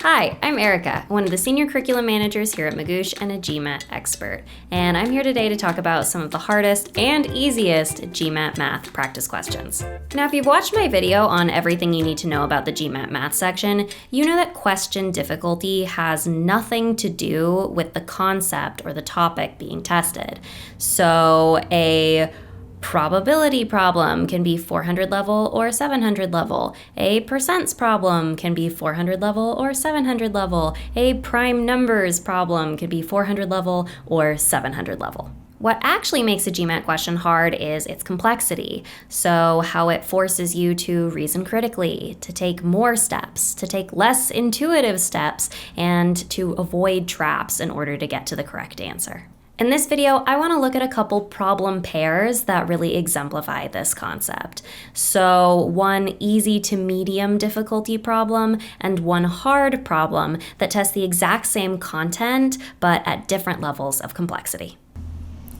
Hi, I'm Erika, one of the senior curriculum managers here at Magoosh and a GMAT expert. And I'm here today to talk about some of the hardest and easiest GMAT Math practice questions. Now, if you've watched my video on everything you need to know about the GMAT Math section, you know that question difficulty has nothing to do with the concept or the topic being tested. So a probability problem can be 400 level or 700 level. A percents problem can be 400 level or 700 level. A prime numbers problem could be 400 level or 700 level. What actually makes a GMAT question hard is its complexity. So how it forces you to reason critically, to take more steps, to take less intuitive steps, and to avoid traps in order to get to the correct answer. In this video, I want to look at a couple problem pairs that really exemplify this concept. So one easy to medium difficulty problem and one hard problem that tests the exact same content but at different levels of complexity.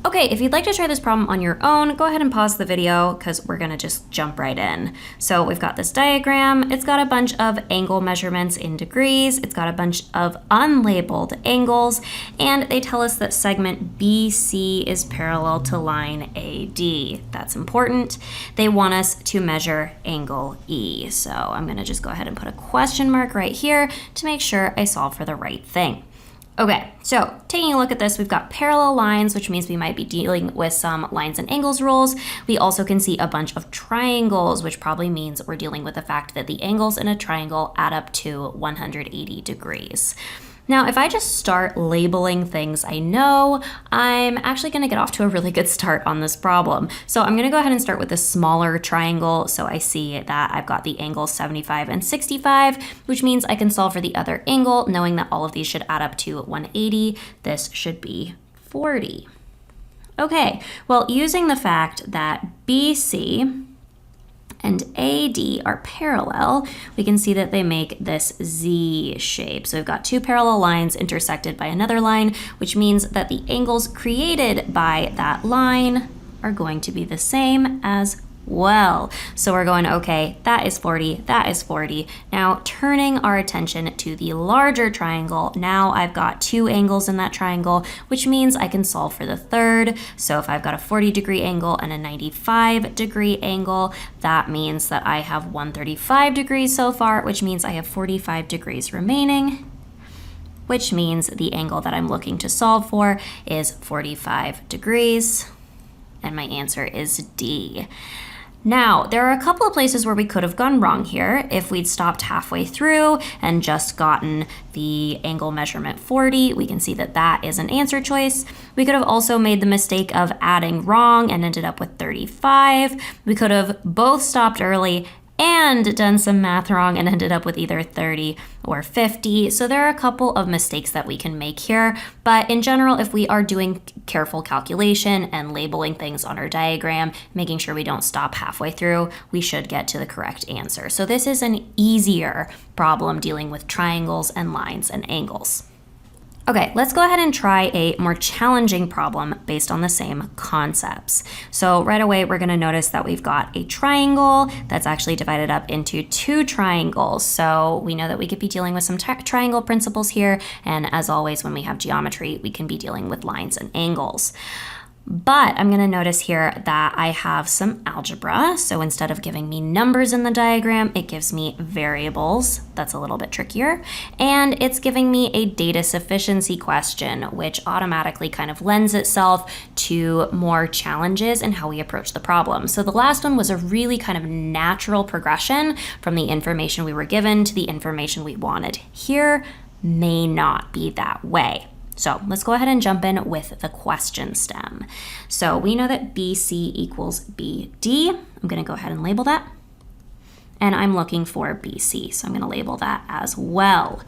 Okay, if you'd like to try this problem on your own, go ahead and pause the video because we're gonna just jump right in. So we've got this diagram. It's got a bunch of angle measurements in degrees. It's got a bunch of unlabeled angles, and they tell us that segment BC is parallel to line AD. That's important. They want us to measure angle E. So I'm gonna just go ahead and put a question mark right here to make sure I solve for the right thing. Okay, so taking a look at this, we've got parallel lines, which means we might be dealing with some lines and angles rules. We also can see a bunch of triangles, which probably means we're dealing with the fact that the angles in a triangle add up to 180 degrees. Now, if I just start labeling things I know, I'm actually gonna get off to a really good start on this problem. So I'm gonna go ahead and start with a smaller triangle. So I see that I've got the angles 75 and 65, which means I can solve for the other angle, knowing that all of these should add up to 180. This should be 40. Okay, well, using the fact that BC and AD are parallel, we can see that they make this Z shape. So we've got two parallel lines intersected by another line, which means that the angles created by that line are going to be the same as well. So we're going, okay, that is 40, that is 40. Now turning our attention to the larger triangle, now I've got two angles in that triangle, which means I can solve for the third. So if I've got a 40-degree angle and a 95-degree angle, that means that I have 135 degrees so far, which means I have 45 degrees remaining, which means the angle that I'm looking to solve for is 45 degrees, and my answer is D. Now, there are a couple of places where we could have gone wrong here. If we'd stopped halfway through and just gotten the angle measurement 40, we can see that that is an answer choice. We could have also made the mistake of adding wrong and ended up with 35. We could have both stopped early and done some math wrong and ended up with either 30 or 50. So there are a couple of mistakes that we can make here, but in general, if we are doing careful calculation and labeling things on our diagram, making sure we don't stop halfway through, we should get to the correct answer. So this is an easier problem dealing with triangles and lines and angles. Okay, let's go ahead and try a more challenging problem based on the same concepts. So right away, we're gonna notice that we've got a triangle that's actually divided up into two triangles. So we know that we could be dealing with some triangle principles here. And as always, when we have geometry, we can be dealing with lines and angles. But I'm gonna notice here that I have some algebra. So instead of giving me numbers in the diagram, it gives me variables. That's a little bit trickier. And it's giving me a data sufficiency question, which automatically kind of lends itself to more challenges in how we approach the problem. So the last one was a really kind of natural progression from the information we were given to the information we wanted. Here may not be that way. So let's go ahead and jump in with the question stem. So we know that BC equals BD. I'm gonna go ahead and label that. And I'm looking for BC, so I'm gonna label that as well.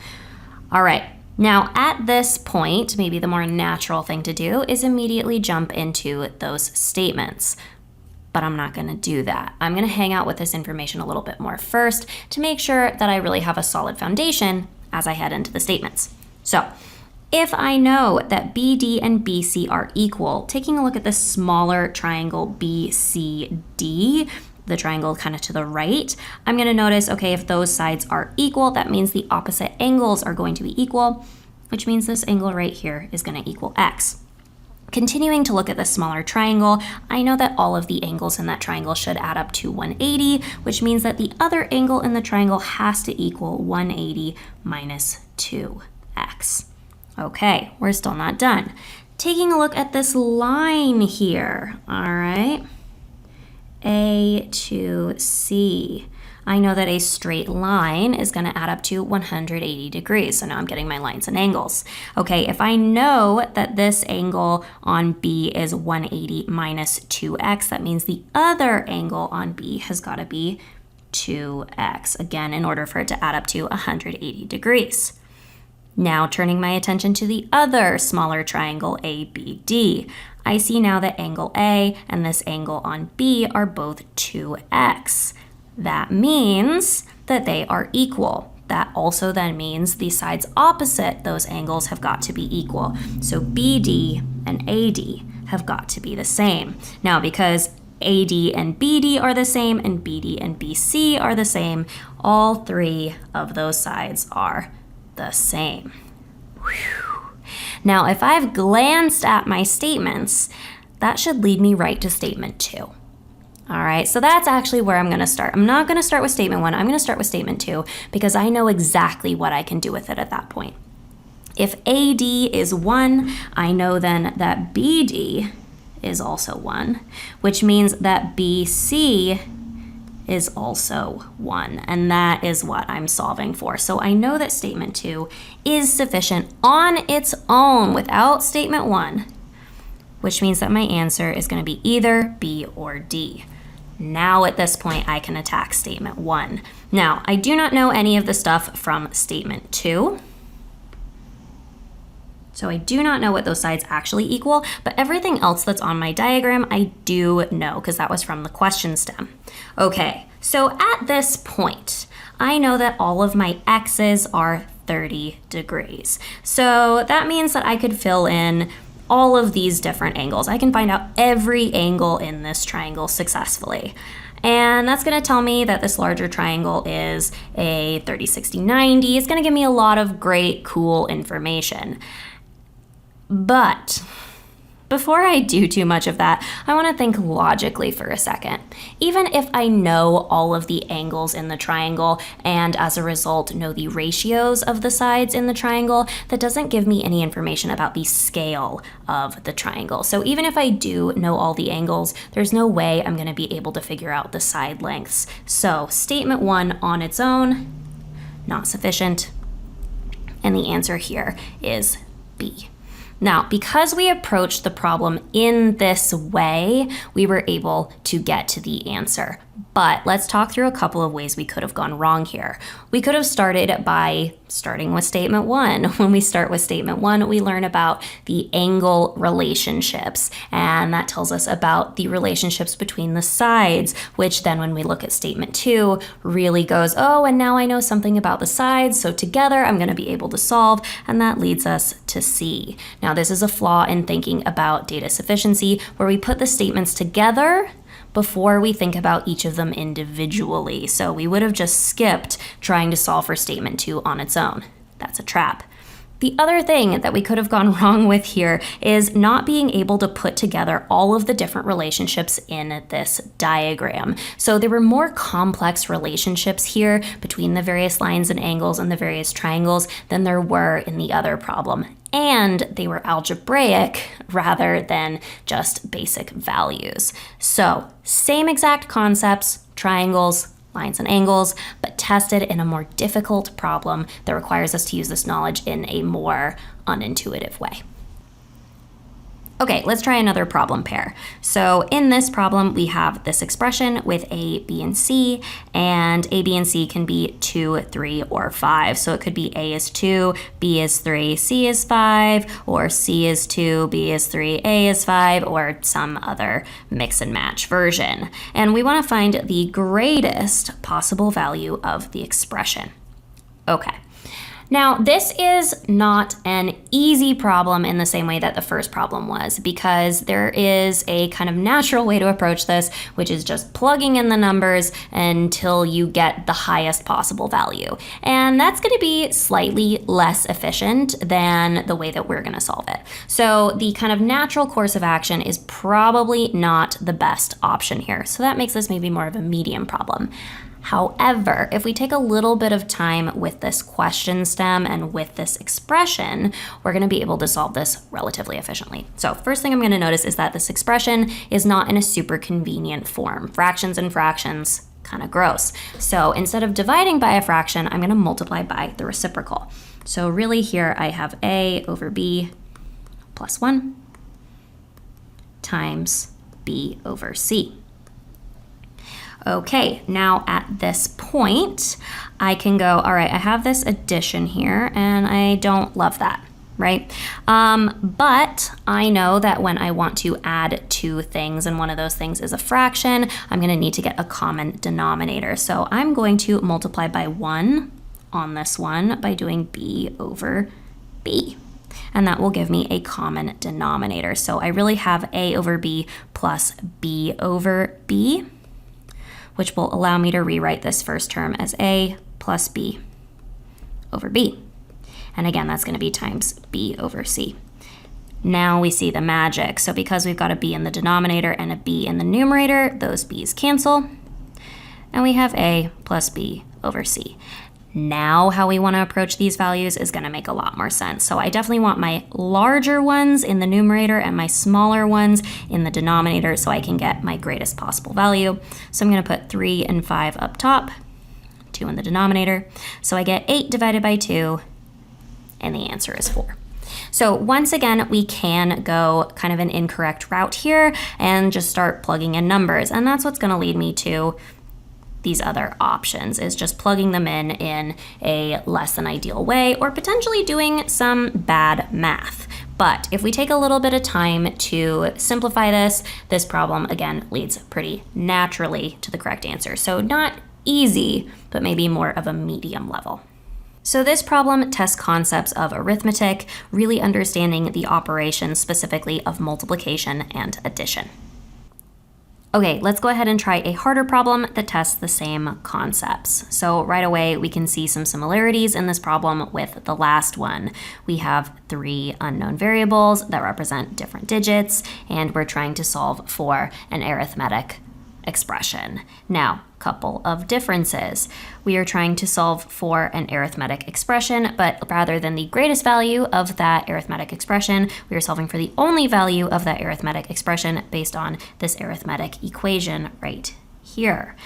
All right, now at this point, maybe the more natural thing to do is immediately jump into those statements. But I'm not gonna do that. I'm gonna hang out with this information a little bit more first to make sure that I really have a solid foundation as I head into the statements. So if I know that BD and BC are equal, taking a look at the smaller triangle BCD, the triangle kind of to the right, I'm going to notice, okay, if those sides are equal, that means the opposite angles are going to be equal, which means this angle right here is going to equal x. Continuing to look at the smaller triangle, I know that all of the angles in that triangle should add up to 180, which means that the other angle in the triangle has to equal 180 minus 2x. Okay, we're still not done. Taking a look at this line here, all right, A to C. I know that a straight line is going to add up to 180 degrees. So now I'm getting my lines and angles. Okay, if I know that this angle on B is 180 minus 2x, that means the other angle on B has got to be 2x, again, in order for it to add up to 180 degrees. Now turning my attention to the other smaller triangle, ABD. I see now that angle A and this angle on B are both 2x. That means that they are equal. That also then means the sides opposite those angles have got to be equal. So BD and AD have got to be the same. Now, because AD and BD are the same and BD and BC are the same, all three of those sides are the same. Whew. Now, if I've glanced at my statements, that should lead me right to statement 2. All right, so that's actually where I'm going to start. I'm not going to start with statement 1. I'm going to start with statement 2 because I know exactly what I can do with it at that point. If AD is 1, I know then that BD is also 1, which means that BC is also 1, and that is what I'm solving for. So I know that statement 2 is sufficient on its own without statement 1, which means that my answer is going to be either B or D. Now at this point, I can attack statement 1. Now, I do not know any of the stuff from statement 2. So I do not know what those sides actually equal, but everything else that's on my diagram, I do know because that was from the question stem. Okay, so at this point, I know that all of my x's are 30 degrees. So that means that I could fill in all of these different angles. I can find out every angle in this triangle successfully. And that's going to tell me that this larger triangle is a 30, 60, 90. It's going to give me a lot of great, cool information. But before I do too much of that, I want to think logically for a second. Even if I know all of the angles in the triangle and as a result know the ratios of the sides in the triangle, that doesn't give me any information about the scale of the triangle. So even if I do know all the angles, there's no way I'm going to be able to figure out the side lengths. So statement 1 on its own, not sufficient. And the answer here is B. Now, because we approached the problem in this way, we were able to get to the answer. But let's talk through a couple of ways we could have gone wrong here. We could have started by starting with statement 1. When we start with statement 1, we learn about the angle relationships, and that tells us about the relationships between the sides, which then when we look at statement 2 really goes, oh, and now I know something about the sides, so together I'm going to be able to solve, and that leads us to C. Now, this is a flaw in thinking about data sufficiency, where we put the statements together before we think about each of them individually. So we would have just skipped trying to solve for statement 2 on its own. That's a trap. The other thing that we could have gone wrong with here is not being able to put together all of the different relationships in this diagram. So there were more complex relationships here between the various lines and angles and the various triangles than there were in the other problem. And they were algebraic rather than just basic values. So same exact concepts, triangles, lines and angles, but tested in a more difficult problem that requires us to use this knowledge in a more unintuitive way. Okay, let's try another problem pair. So in this problem, we have this expression with A, B, and C, and A, B, and C can be 2, 3, or 5. So it could be A is 2, B is 3, C is 5, or C is 2, B is 3, A is 5, or some other mix and match version. And we want to find the greatest possible value of the expression. Okay. Now, this is not an easy problem in the same way that the first problem was, because there is a kind of natural way to approach this, which is just plugging in the numbers until you get the highest possible value. And that's going to be slightly less efficient than the way that we're going to solve it. So the kind of natural course of action is probably not the best option here. So that makes this maybe more of a medium problem. However, if we take a little bit of time with this question stem and with this expression, we're going to be able to solve this relatively efficiently. So first thing I'm going to notice is that this expression is not in a super convenient form. Fractions and fractions, kind of gross. So instead of dividing by a fraction, I'm going to multiply by the reciprocal. So really here I have a over b plus 1 times b over c. Okay, now at this point, I can go, all right, I have this addition here, and I don't love that, right? But I know that when I want to add two things, and one of those things is a fraction, I'm gonna need to get a common denominator. So I'm going to multiply by 1 on this one by doing b over b. And that will give me a common denominator. So I really have a over b plus b over b, which will allow me to rewrite this first term as a plus b over b. And again, that's going to be times b over c. Now we see the magic. So because we've got a b in the denominator and a b in the numerator, those b's cancel. And we have a plus b over c. Now how we want to approach these values is going to make a lot more sense. So I definitely want my larger ones in the numerator and my smaller ones in the denominator so I can get my greatest possible value. So I'm going to put 3 and 5 up top, 2 in the denominator. So I get 8 divided by 2, and the answer is 4. So once again, we can go kind of an incorrect route here and just start plugging in numbers. And that's what's going to lead me to these other options, is just plugging them in a less than ideal way, or potentially doing some bad math. But if we take a little bit of time to simplify this problem, again, leads pretty naturally to the correct answer. So not easy, but maybe more of a medium level. So this problem tests concepts of arithmetic, really understanding the operations specifically of multiplication and addition. Okay, let's go ahead and try a harder problem that tests the same concepts. So right away, we can see some similarities in this problem with the last one. We have 3 unknown variables that represent different digits, and we're trying to solve for an arithmetic expression. Now, couple of differences. We are trying to solve for an arithmetic expression, but rather than the greatest value of that arithmetic expression, we are solving for the only value of that arithmetic expression based on this arithmetic equation right here.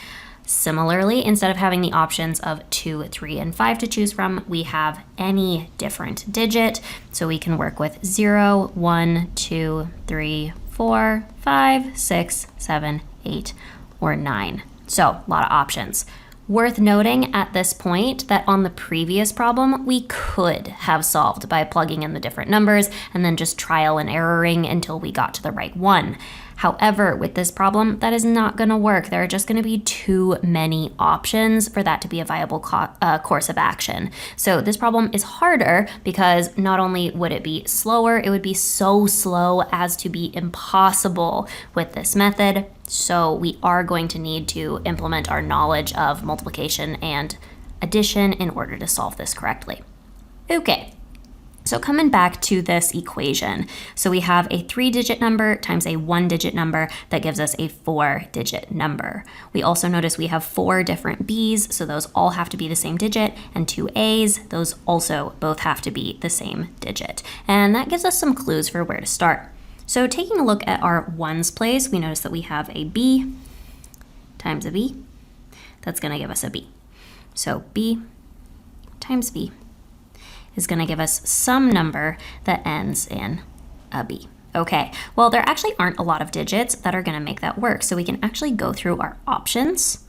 Similarly, instead of having the options of 2, 3, and 5 to choose from, we have any different digit. So we can work with 0, 1, 2, 3, 4, 5, 6, 7, 8, or 9. So a lot of options. Worth noting at this point that on the previous problem, we could have solved by plugging in the different numbers and then just trial and erroring until we got to the right one. However, with this problem, that is not going to work. There are just going to be too many options for that to be a viable course of action. So this problem is harder because not only would it be slower, it would be so slow as to be impossible with this method. So we are going to need to implement our knowledge of multiplication and addition in order to solve this correctly. Okay. So coming back to this equation, so we have a 3-digit number times a 1-digit number that gives us a 4-digit number. We also notice we have 4 different b's, so those all have to be the same digit, and 2 a's, those also both have to be the same digit. And that gives us some clues for where to start. So taking a look at our ones place, we notice that we have a b times a b. That's going to give us a b. So b times b is going to give us some number that ends in a b. Okay, well, there actually aren't a lot of digits that are going to make that work, so we can actually go through our options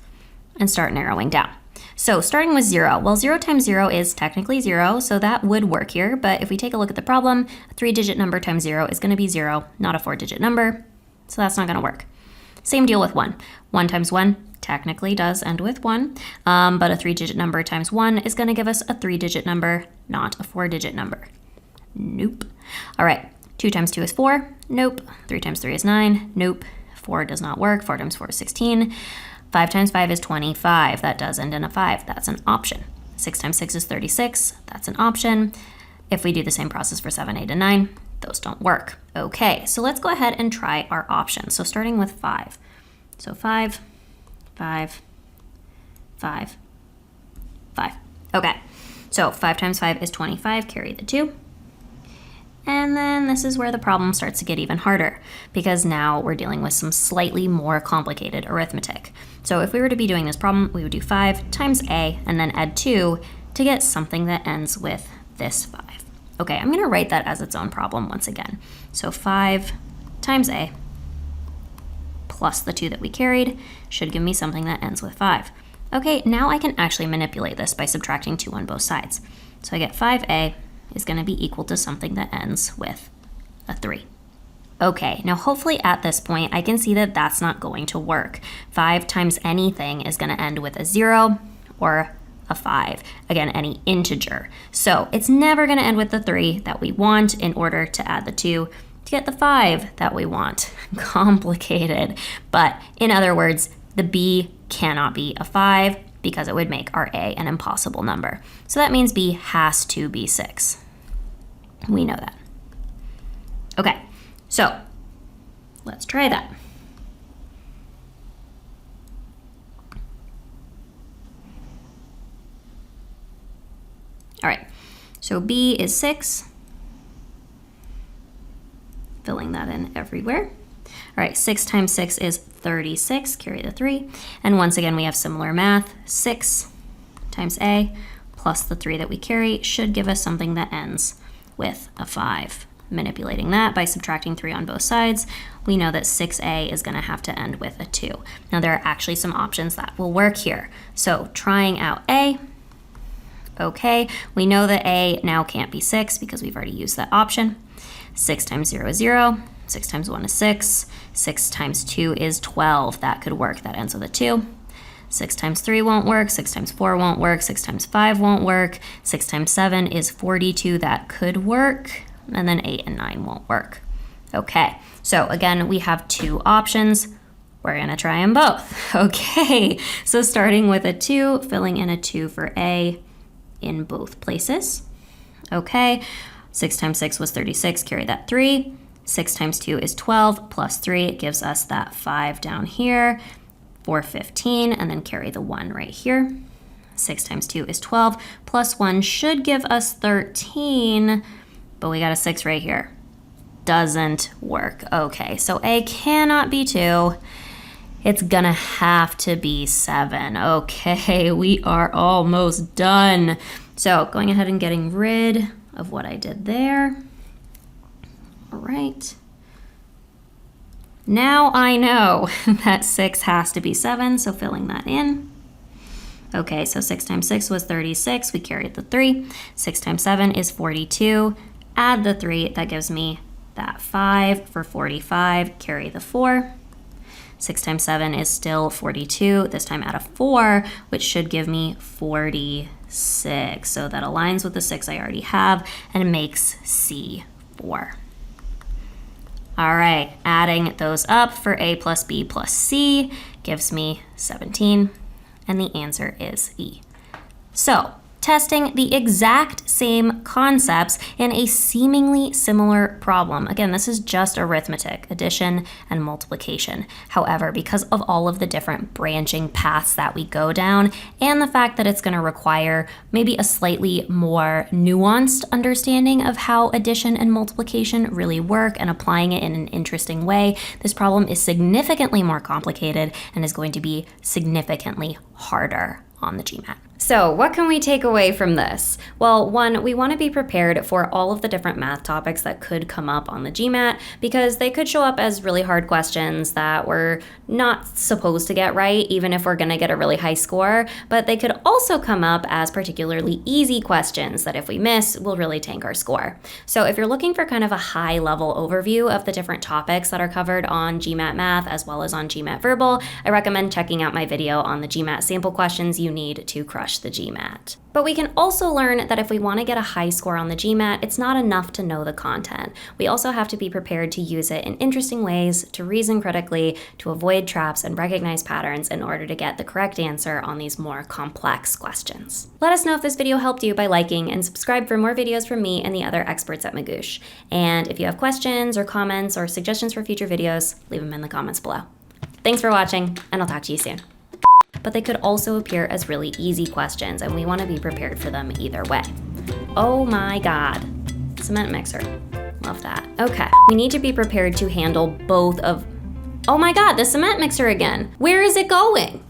and start narrowing down. So starting with 0, well, 0 times 0 is technically 0, so that would work here, but if we take a look at the problem, a 3-digit number times 0 is going to be 0, not a 4-digit number, so that's not going to work. Same deal with 1. 1 times 1, technically does end with 1, but a 3-digit number times 1 is going to give us a 3-digit number, not a 4-digit number. Nope. All right, 2 times 2 is 4. Nope. 3 times 3 is 9. Nope. 4 does not work. 4 times 4 is 16. 5 times 5 is 25. That does end in a 5. That's an option. 6 times 6 is 36. That's an option. If we do the same process for 7, 8, and 9, those don't work. Okay, so let's go ahead and try our options. So starting with 5. So 5, 5, 5, 5. Okay, so 5 times 5 is 25. Carry the 2. And then this is where the problem starts to get even harder, because now we're dealing with some slightly more complicated arithmetic. So if we were to be doing this problem, we would do 5 times a and then add 2 to get something that ends with this 5. Okay, I'm going to write that as its own problem once again. So 5 times a plus the 2 that we carried should give me something that ends with 5. Okay, now I can actually manipulate this by subtracting 2 on both sides. So I get 5a is going to be equal to something that ends with a 3. Okay, now hopefully at this point I can see that that's not going to work. 5 times anything is going to end with a 0 or a 5. Again, any integer. So it's never going to end with the 3 that we want in order to add the 2 to get the 5 that we want. Complicated. But in other words, the b cannot be a 5 because it would make our a an impossible number. So that means b has to be 6. We know that. Okay, so let's try that. All right, so b is 6. Filling that in everywhere. All right, 6 times 6 is 36, carry the 3. And once again, we have similar math. 6 times a plus the 3 that we carry should give us something that ends with a 5. Manipulating that by subtracting 3 on both sides, we know that 6a is going to have to end with a 2. Now, there are actually some options that will work here. So trying out a, okay, we know that a now can't be 6 because we've already used that option. 6 times 0 is 0. 6 times 1 is 6. 6 times 2 is 12. That could work. That ends with a 2. 6 times 3 won't work. 6 times 4 won't work. 6 times 5 won't work. 6 times 7 is 42. That could work. And then 8 and 9 won't work. Okay, so again, we have 2 options. We're going to try them both. Okay, so starting with a 2, filling in a 2 for a in both places. Okay, 6 times 6 was 36. Carry that 3. 6 times 2 is 12, plus 3 it gives us that 5 down here, 4, 15, and then carry the 1 right here. 6 times 2 is 12, plus 1 should give us 13, but we got a 6 right here. Doesn't work. Okay, so a cannot be 2. It's gonna have to be 7. Okay, we are almost done. So going ahead and getting rid of what I did there. All right. Now I know that 6 has to be 7, so filling that in. Okay, so 6 times 6 was 36. We carried the 3. 6 times 7 is 42. Add the 3. That gives me that 5 for 45. Carry the 4. 6 times 7 is still 42. This time add a 4, which should give me 46. So that aligns with the 6 I already have and makes C 4. All right, adding those up for a plus b plus c gives me 17, and the answer is E. So, testing the exact same concepts in a seemingly similar problem. Again, this is just arithmetic, addition and multiplication. However, because of all of the different branching paths that we go down and the fact that it's going to require maybe a slightly more nuanced understanding of how addition and multiplication really work and applying it in an interesting way, this problem is significantly more complicated and is going to be significantly harder on the GMAT. So what can we take away from this? Well, one, we want to be prepared for all of the different math topics that could come up on the GMAT because they could show up as really hard questions that we're not supposed to get right, even if we're going to get a really high score, but they could also come up as particularly easy questions that if we miss, will really tank our score. So if you're looking for kind of a high-level overview of the different topics that are covered on GMAT Math as well as on GMAT Verbal, I recommend checking out my video on the GMAT sample questions you need to crush the GMAT. But we can also learn that if we want to get a high score on the GMAT, it's not enough to know the content. We also have to be prepared to use it in interesting ways, to reason critically, to avoid traps and recognize patterns in order to get the correct answer on these more complex questions. Let us know if this video helped you by liking and subscribe for more videos from me and the other experts at Magoosh. And if you have questions or comments or suggestions for future videos, leave them in the comments below. Thanks for watching, and I'll talk to you soon. But they could also appear as really easy questions, and we want to be prepared for them either way. Oh my God, cement mixer, love that. Okay, we need to be prepared to handle both of, oh my God, the cement mixer again. Where is it going?